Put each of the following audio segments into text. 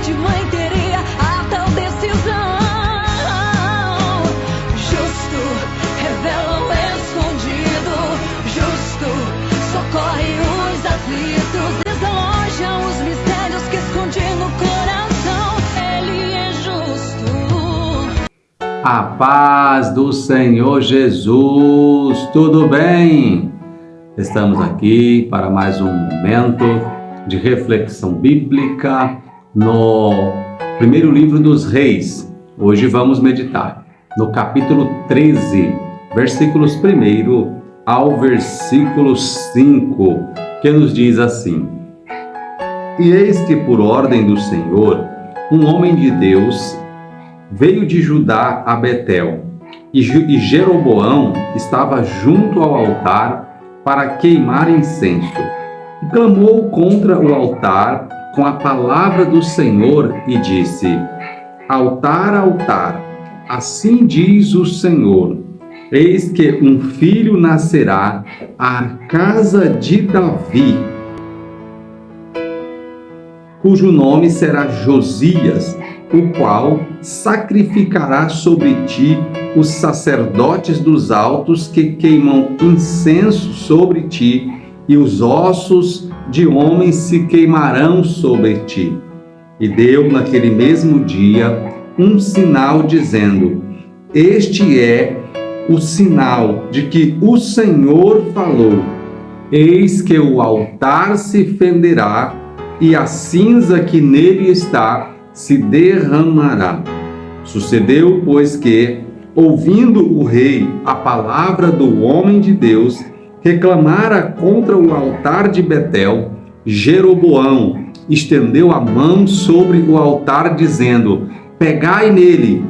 de mãe teria a tal decisão. Justo revela o escondido, justo socorre os aflitos, desaloja os mistérios que escondi no coração. Ele é justo. A paz do Senhor Jesus, tudo bem? Estamos aqui para mais um momento de reflexão bíblica no primeiro livro dos Reis. Hoje vamos meditar no capítulo 13, versículos 1 ao versículo 5, que nos diz assim: E eis que por ordem do Senhor, um homem de Deus veio de Judá a Betel, e Jeroboão estava junto ao altar para queimar incenso. E clamou contra o altar com a palavra do Senhor e disse: Altar, altar, assim diz o Senhor, eis que um filho nascerá à casa de Davi, cujo nome será Josias, o qual sacrificará sobre ti os sacerdotes dos altos que queimam incenso sobre ti, e os ossos de homens se queimarão sobre ti. E deu naquele mesmo dia um sinal dizendo: Este é o sinal de que o Senhor falou: Eis que o altar se fenderá, e a cinza que nele está se derramará. Sucedeu, pois, que, ouvindo o rei a palavra do homem de Deus, reclamara contra o altar de Betel, Jeroboão estendeu a mão sobre o altar, dizendo: Pegai nele.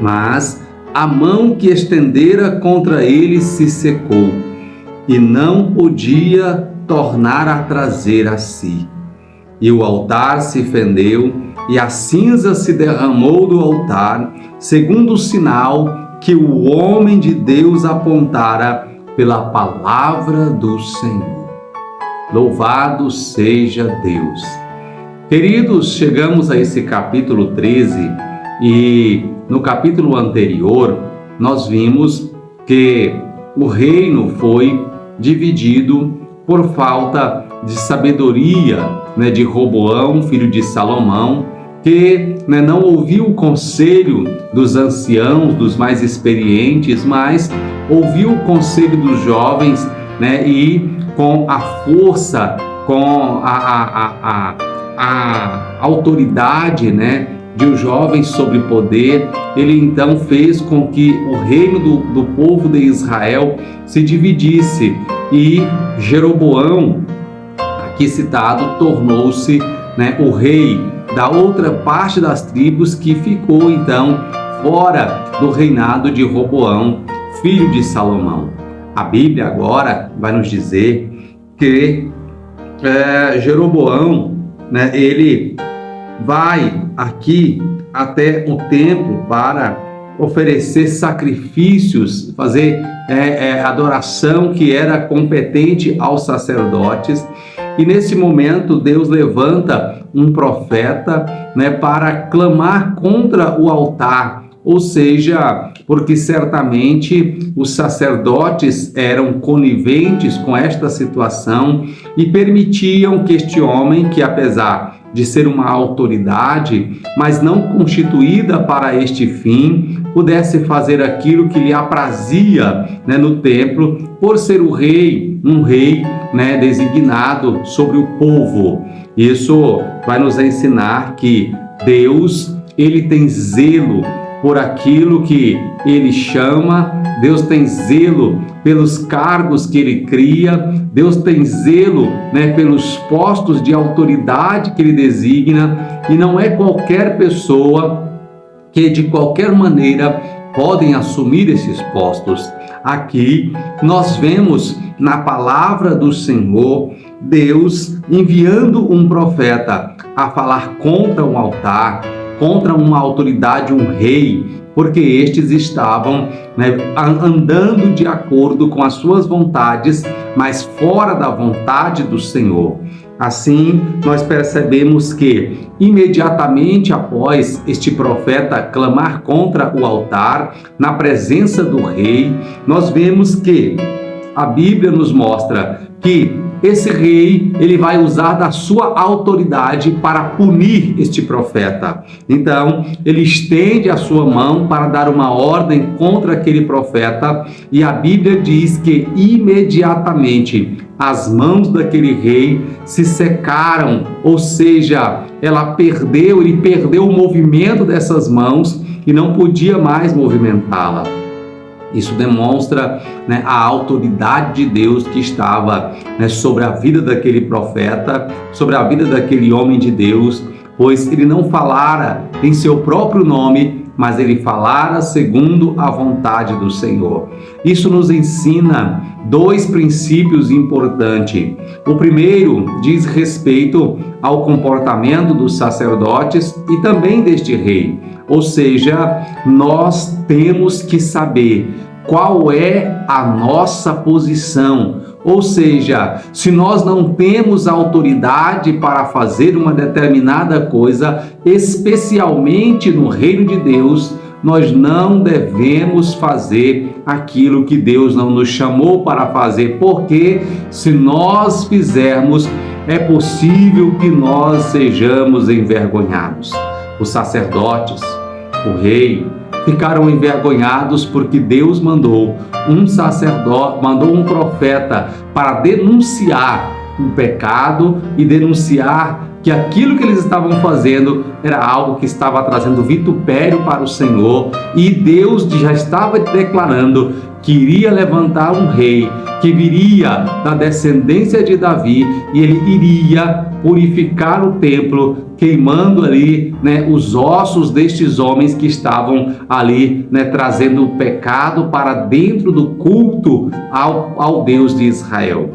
Mas a mão que estendera contra ele se secou, e não podia tornar a trazer a si. E o altar se fendeu, e a cinza se derramou do altar, segundo o sinal que o homem de Deus apontara pela palavra do Senhor. Louvado seja Deus. Queridos, chegamos a esse capítulo 13 e no capítulo anterior nós vimos que o reino foi dividido por falta de sabedoria, de Roboão, filho de Salomão, que não ouviu o conselho dos anciãos, dos mais experientes, mas ouviu o conselho dos jovens, e com a força, com a autoridade, de um jovem sobre poder, ele então fez com que o reino do povo de Israel se dividisse, e Jeroboão, aqui citado, tornou-se o rei da outra parte das tribos, que ficou então fora do reinado de Roboão, filho de Salomão. A Bíblia agora vai nos dizer que Jeroboão, ele vai aqui até o templo para oferecer sacrifícios, fazer adoração que era competente aos sacerdotes. E nesse momento Deus levanta um profeta, para clamar contra o altar, ou seja, porque certamente os sacerdotes eram coniventes com esta situação e permitiam que este homem, que apesar de ser uma autoridade, mas não constituída para este fim, pudesse fazer aquilo que lhe aprazia, no templo, por ser o rei, um rei, designado sobre o povo. Isso vai nos ensinar que Deus, ele tem zelo por aquilo que ele chama, Deus tem zelo pelos cargos que ele cria, Deus tem zelo, pelos postos de autoridade que ele designa, e não é qualquer pessoa que de qualquer maneira podem assumir esses postos. Aqui nós vemos na palavra do Senhor Deus enviando um profeta a falar contra um altar, contra uma autoridade, um rei, porque estes estavam andando de acordo com as suas vontades, mas fora da vontade do Senhor. Assim, nós percebemos que, imediatamente após este profeta clamar contra o altar, na presença do rei, nós vemos que a Bíblia nos mostra que esse rei, ele vai usar da sua autoridade para punir este profeta. Então, ele estende a sua mão para dar uma ordem contra aquele profeta, e a Bíblia diz que imediatamente as mãos daquele rei se secaram, ou seja, ele perdeu o movimento dessas mãos e não podia mais movimentá-la. Isso demonstra, a autoridade de Deus que estava, sobre a vida daquele profeta, sobre a vida daquele homem de Deus, pois ele não falara em seu próprio nome, mas ele falara segundo a vontade do Senhor. Isso nos ensina dois princípios importantes. O primeiro diz respeito ao comportamento dos sacerdotes e também deste rei. Ou seja, nós temos que saber qual é a nossa posição. Ou seja, se nós não temos autoridade para fazer uma determinada coisa, especialmente no reino de Deus, nós não devemos fazer aquilo que Deus não nos chamou para fazer, porque se nós fizermos, é possível que nós sejamos envergonhados. Os sacerdotes, o rei, ficaram envergonhados porque Deus mandou um sacerdote, mandou um profeta para denunciar o pecado e denunciar que aquilo que eles estavam fazendo era algo que estava trazendo vitupério para o Senhor, e Deus já estava declarando que iria levantar um rei que viria da descendência de Davi, e ele iria purificar o templo, queimando ali, os ossos destes homens que estavam ali, trazendo o pecado para dentro do culto ao Deus de Israel.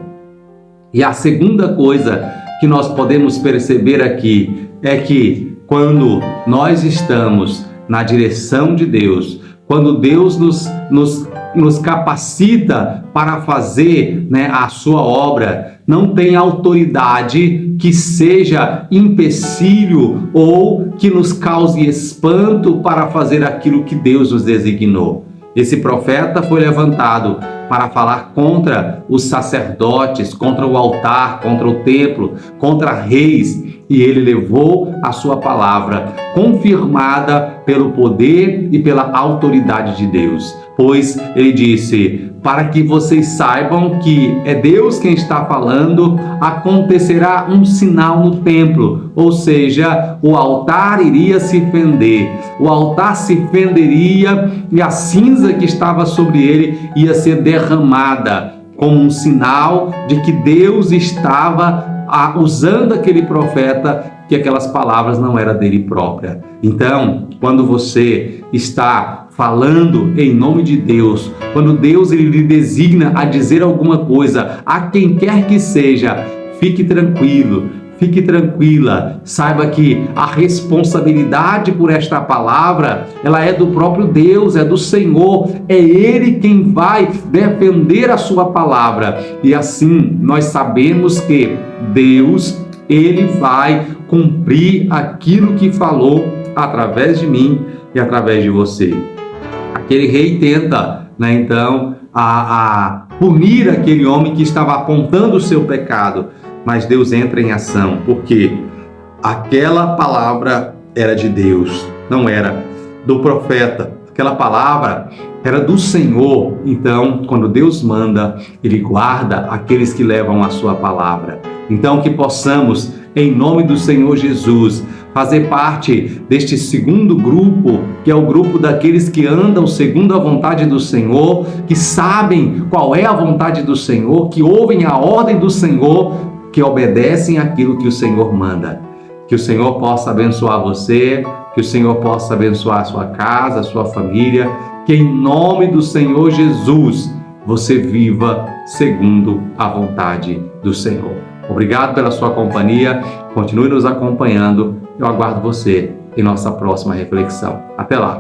E a segunda coisa que nós podemos perceber aqui é que quando nós estamos na direção de Deus, quando Deus nos capacita para fazer, a sua obra, não tem autoridade que seja empecilho ou que nos cause espanto para fazer aquilo que Deus nos designou. Esse profeta foi levantado para falar contra os sacerdotes, contra o altar, contra o templo, contra reis, e ele levou a sua palavra confirmada pelo poder e pela autoridade de Deus. Pois ele disse: para que vocês saibam que é Deus quem está falando, acontecerá um sinal no templo, ou seja, o altar iria se fender, o altar se fenderia e a cinza que estava sobre ele ia ser derramada, como um sinal de que Deus estava usando aquele profeta, que aquelas palavras não eram dele própria. Então, quando você está falando em nome de Deus, quando Deus ele lhe designa a dizer alguma coisa, a quem quer que seja, fique tranquilo, fique tranquila, saiba que a responsabilidade por esta palavra, ela é do próprio Deus, é do Senhor, é Ele quem vai defender a sua palavra. E assim, nós sabemos que Deus, Ele vai cumprir aquilo que falou através de mim e através de você. Aquele rei tenta, então, a punir aquele homem que estava apontando o seu pecado, mas Deus entra em ação, porque aquela palavra era de Deus, não era do profeta. Aquela palavra era do Senhor. Então, quando Deus manda, Ele guarda aqueles que levam a sua palavra. Então, que possamos, em nome do Senhor Jesus, fazer parte deste segundo grupo, que é o grupo daqueles que andam segundo a vontade do Senhor, que sabem qual é a vontade do Senhor, que ouvem a ordem do Senhor, que obedecem aquilo que o Senhor manda. Que o Senhor possa abençoar você, que o Senhor possa abençoar a sua casa, a sua família, que em nome do Senhor Jesus você viva segundo a vontade do Senhor. Obrigado pela sua companhia, continue nos acompanhando, eu aguardo você em nossa próxima reflexão. Até lá!